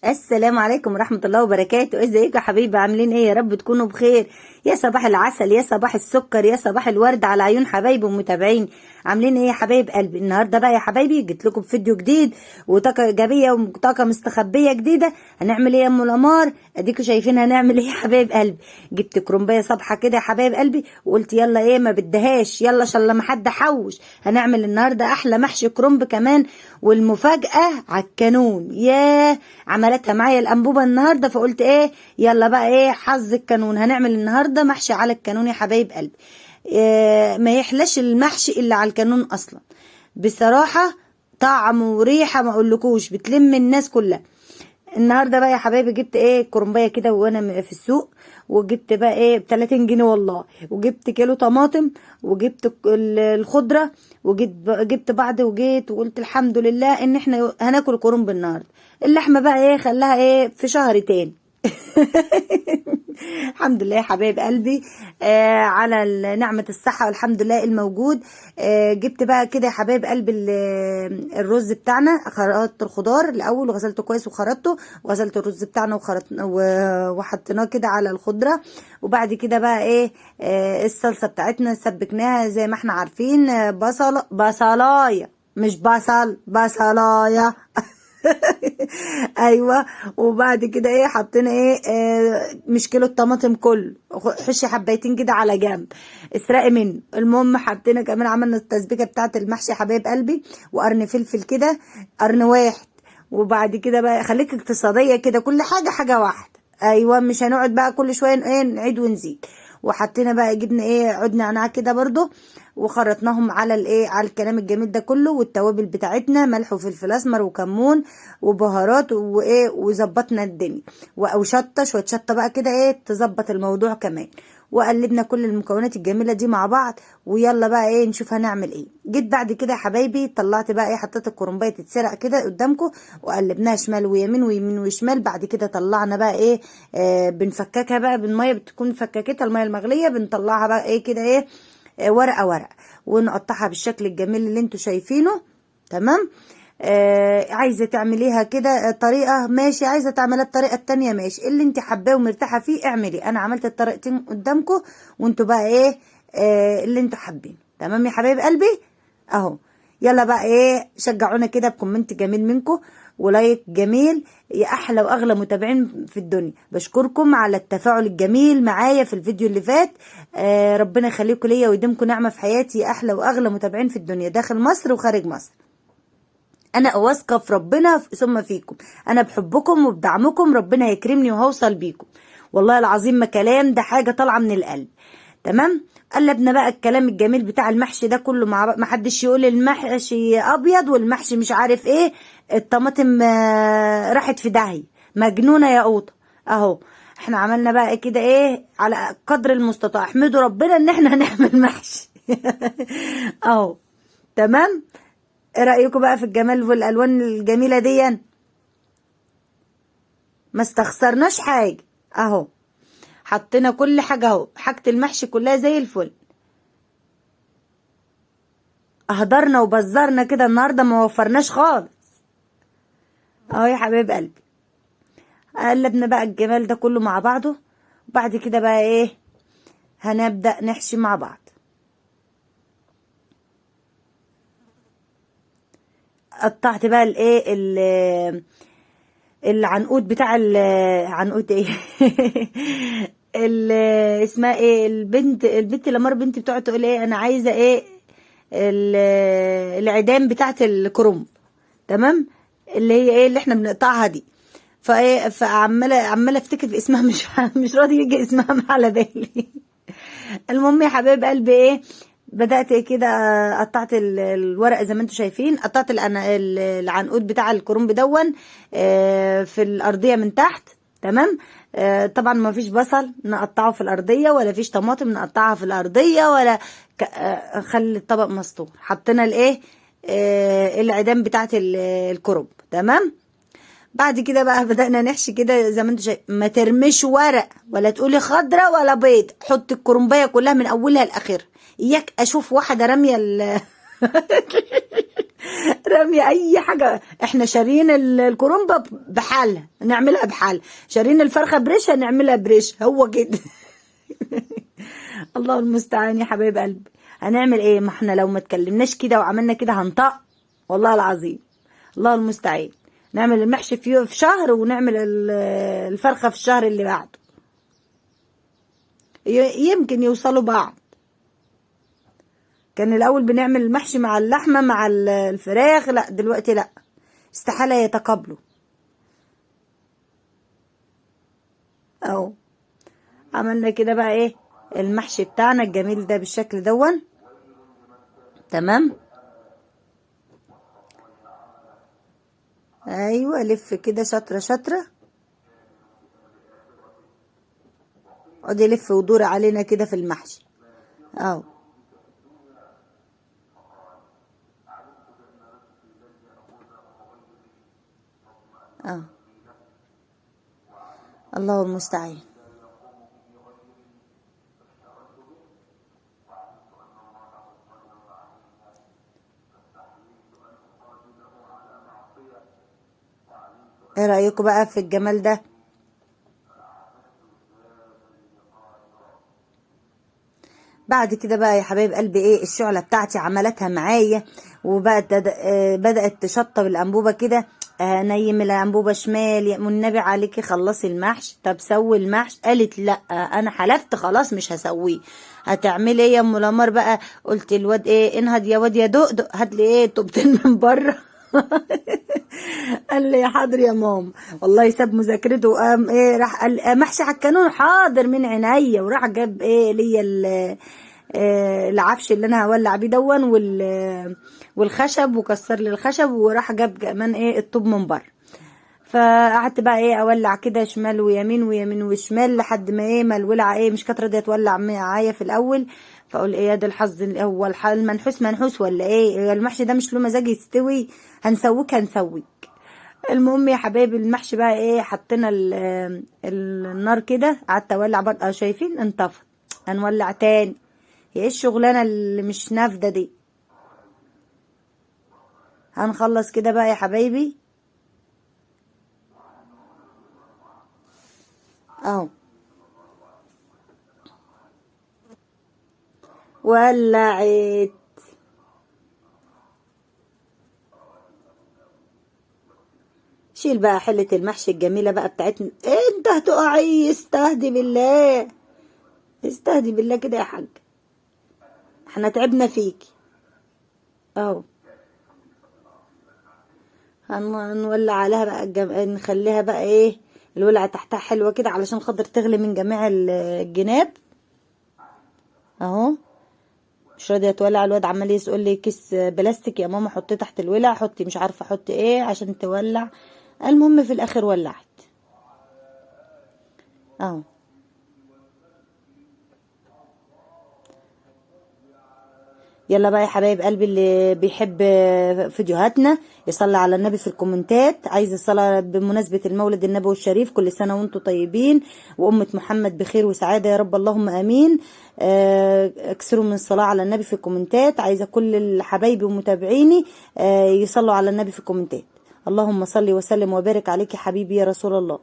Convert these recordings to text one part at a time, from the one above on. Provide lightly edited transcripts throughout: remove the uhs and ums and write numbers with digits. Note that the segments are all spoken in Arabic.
السلام عليكم ورحمة الله وبركاته. ازيكم يا حبيبي؟ عاملين ايه؟ يا رب تكونوا بخير. يا صباح العسل، يا صباح السكر، يا صباح الورد على عيون حبايبي ومتابعين. عاملين ايه يا حبايب قلبي؟ النهارده بقى يا حبايبي جيت لكم بفيديو جديد وطاقة ايجابية وطاقة مستخبية جديدة. هنعمل ايه يا ام القمر؟ اديكوا شايفين هنعمل ايه يا حبايب قلبي. جبت كرومبايه صبحة كده يا حبايب قلبي وقلت يلا ايه ما بدهاش، يلا عشان لما حد حوش. هنعمل النهارده احلى محشي كرنب كمان، والمفاجأة على الكانون. ياه، عملتها معايا الانبوبه النهارده، فقلت ايه يلا بقى ايه حظ الكانون. هنعمل النهارده محشي على الكانون يا حبايب قلبي. إيه ما يحلاش المحشي الا على الكانون اصلا بصراحه. طعم وريحه ما اقولكوش، بتلم الناس كلها. النهارده بقى يا حبايبي جبت ايه كرنبايه كده وانا في السوق، وجبت بقى ايه ب 30 جنيه والله، وجبت كيلو طماطم، وجبت الخضره، جبت بعض، وجيت وقلت الحمد لله ان احنا هناكل كرنب النهارده. اللحمه بقى ايه خلاها ايه في شهر تاني. الحمد لله يا حبايب قلبي، على نعمة الصحة والحمد لله الموجود. جبت بقى كده يا حبايب قلبي الرز بتاعنا. خرطت الخضار الأول وغسلته كويس وخرطته، وغسلت الرز بتاعنا وحطيناه كده على الخضرة. وبعد كده بقى ايه الصلصة بتاعتنا سبكناها زي ما احنا عارفين. بصلاية، مش بصلاية. ايوه. وبعد كده ايه حطينا ايه مش كيلو الطماطم كله، حشي حبايتين كده على جنب اسرقي منه. المهم حطينا كمان، عملنا التسبيكه بتاعه المحشي يا حبايب قلبي، وقرن فلفل كده، قرن واحد. وبعد كده بقى خليك اقتصاديه كده، كل حاجه حاجه واحده. ايوه، مش هنقعد بقى كل شويه ايه نعيد ونزيد. وحطينا بقى جبنا ايه عود نعناع كده برضو، وخرطناهم على الايه على الكلام الجميل ده كله. والتوابل بتاعتنا ملح وفلفل اسمر وكمون وبهارات وايه، وظبطنا الدنيا. او شطه، شويه شطه بقى كده ايه تظبط الموضوع كمان. وقلبنا كل المكونات الجميله دي مع بعض، ويلا بقى ايه نشوف هنعمل ايه. جيت بعد كده يا حبايبي طلعت بقى ايه، حطيت الكرنبايه تتسرق كده قدامكم، وقلبناها شمال ويمين ويمين وشمال. بعد كده طلعنا بقى ايه بنفككها بقى بالميه، بتكون فككتها الميه المغليه، بنطلعها بقى ايه كده ايه ورقه ورقه، ونقطعها بالشكل الجميل اللي انتوا شايفينه. تمام. عايزه تعمليها كده طريقه ماشي، عايزه تعملها الطريقه التانية ماشي، اللي انت حباه ومرتاحه فيه اعملي. انا عملت الطريقتين قدامكم، وانتوا بقى ايه اللي انتوا حابين. تمام يا حبايب قلبي اهو. يلا بقى ايه شجعونا كده بكومنت جميل منكم ولايك جميل. يا احلى واغلى متابعين في الدنيا، بشكركم على التفاعل الجميل معايا في الفيديو اللي فات. ربنا يخليكم ليا ويديمكم نعمه في حياتي. يا احلى واغلى متابعين في الدنيا داخل مصر وخارج مصر. انا واثقه في ربنا ثم فيكم. انا بحبكم وبدعمكم ربنا هيكرمني وهوصل بيكم. والله العظيم ما كلام، ده حاجه طالعه من القلب. تمام. قلبنا بقى الكلام الجميل بتاع المحشي ده كله مع بعض. ما حدش يقول المحشي ابيض والمحشي مش عارف ايه. الطماطم راحت في داهيه، مجنونه يا قوطه اهو. احنا عملنا بقى كده ايه على قدر المستطاع. احمدوا ربنا ان احنا هنعمل محشي. اهو. تمام. ايه رأيكم بقى في الجمال والالوان الجميلة دي؟ ما استخسرناش حاجة اهو. حطينا كل حاجة اهو، حاجة المحشي كلها زي الفل. اهدرنا وبزرنا كده النهاردة، ما وفرناش خالص اهو يا حبايب قلبي. قلبنا بقى الجمال ده كله مع بعضه. وبعد كده بقى ايه هنبدأ نحشي مع بعض. قطعت بقى الايه العنقود بتاع العنقود ايه. اسمها ايه البنت لما بنتي بتقعد تقول ايه انا عايزه ايه العيدان بتاعت الكرنب. تمام. اللي هي ايه اللي احنا بنقطعها دي. فايه عماله افتكر في اسمها، مش راضي يجي اسمها على بالي. المهم يا حبايب قلبي ايه بدأت كده. قطعت الورق زي ما انتم شايفين. قطعت العنقود بتاع الكرنب دون في الأرضية من تحت. تمام. طبعا ما فيش بصل نقطعه في الأرضية، ولا فيش طماطم نقطعها في الأرضية، ولا خلي الطبق مسطور. حطينا الايه العيدان بتاعت الكرنب. تمام. بعد كده بقى بدأنا نحشي كده زي ما انتوا شايف. ما ترميش ورق ولا تقولي خضرة ولا بيض، حط الكرنبايه كلها من اولها لاخرها. اياك اشوف واحده راميه رمي اي حاجه. احنا شارين الكرومبه بحالها نعملها بحالها، شارين الفرخه بريشها نعملها بريش، هو كده. الله المستعان يا حبايب قلبي. هنعمل ايه؟ ما احنا لو ما اتكلمناش كده وعملنا كده هنطق، والله العظيم. الله المستعان. نعمل المحشي في شهر، ونعمل الفرخه في الشهر اللي بعده، يمكن يوصلوا بعض. كان الاول بنعمل المحشي مع اللحمه مع الفراخ، لا دلوقتي لا، استحاله يتقابلوا. اهو عملنا كده بقى ايه المحشي بتاعنا الجميل ده بالشكل دون. تمام. ايوه لف كده شطره شطره، اقعدي يلف ودوري علينا كده في المحشي. اهو. اه. الله المستعان. ايه رايكم بقى في الجمال ده؟ بعد كده بقى يا حبايب قلبي ايه الشعله بتاعتي عملتها معايا، وبقت بدات تشطب الانبوبه كده. نيم الانبوبه شمال، يا النبي عليكي خلصي المحشي. طب سوي المحشي. قالت لا انا حلفت خلاص مش هسويه. هتعملي ايه يا ام لمار بقى؟ قلت الواد ايه انهض يا واد يا دقدق هات لي ايه طوبتين من بره. قال لي يا حاضر يا ماما. والله ساب مذاكرته وقام ايه راح قال محشي على الكانون حاضر من عينيا، وراح جاب ايه ليا العفش اللي انا هولع بيه دون والخشب، وكسر لي الخشب، وراح جاب كمان ايه الطوب من بره. فقعدت بقى ايه اولع كده شمال ويمين ويمين وشمال لحد ما ايه ما الولعه ايه مش كانت راضيه تولع معايا في الاول. فاقول ايه يا ده الحظ، هو المنحوس منحوس ولا ايه؟ المحشي ده مش له مزاج يستوي، هنسويك. المهم يا حبايبي المحشي بقى ايه حطينا النار كده، قعدت اولع برضه شايفين انطفت. هنولع تاني. هي ايه الشغلانه اللي مش نافده دي؟ هنخلص كده بقى يا حبايبي. اهو ولعت. شيل بقى حلة المحشي الجميلة بقى بتاعتنا. انت هتقعي، استهدي بالله، استهدي بالله كده يا حاج، احنا تعبنا فيكي. اهو هنولع عليها بقى نخليها بقى ايه الولعة تحتها حلوة كده علشان خاطر تغلي من جميع الجناب. اهو مش راضية تولع. الواد عمال يقول لي كيس بلاستيك يا ماما حطيه تحت الولع، حطي مش عارفة احط ايه عشان تولع. المهم في الاخر ولعت. اهو يلا بقى يا حبايب قلبي اللي بيحب فيديوهاتنا يصلي على النبي في الكومنتات. عايز الصلاة بمناسبة المولد النبوي الشريف، كل سنة وانتم طيبين وأمة محمد بخير وسعادة يا رب، اللهم آمين. اكسروا من الصلاة على النبي في الكومنتات. عايزة كل حبايبي ومتابعيني يصلوا على النبي في الكومنتات. اللهم صل وسلم وبارك عليك يا حبيبي يا رسول الله.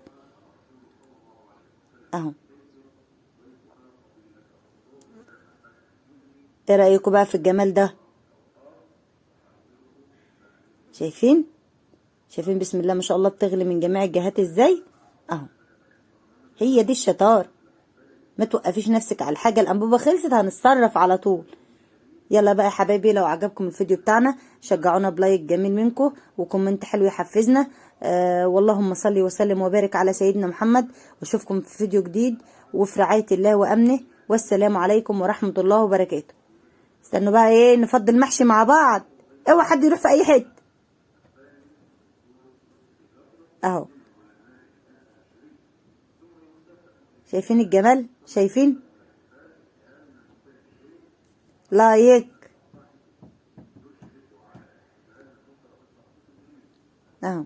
اهو ايه رأيكم بقى في الجمال ده؟ شايفين؟ شايفين بسم الله ما شاء الله بتغلي من جميع الجهات ازاي؟ اهو هي دي الشطار. ما توقفيش نفسك على الحاجة، الأنبوبة خلصت هنتصرف على طول. يلا بقى يا حبايبي لو عجبكم الفيديو بتاعنا شجعونا بلايك جميل منكم وكومنت حلو يحفزنا. واللهم صل وسلم وبارك على سيدنا محمد، واشوفكم في فيديو جديد وفي رعاية الله وأمنه، والسلام عليكم ورحمة الله وبركاته. استنوا بقى ايه نفضي المحشي مع بعض، اوعى حد يروح في اي حته. اهو شايفين الجمال؟ شايفين؟ لايك. اهو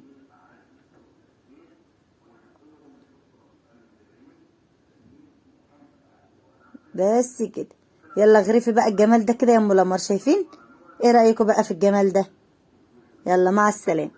بس كده. يلا غرفي بقى الجمال ده كده يا ام لمار. شايفين؟ ايه رأيكم بقى في الجمال ده؟ يلا مع السلامه.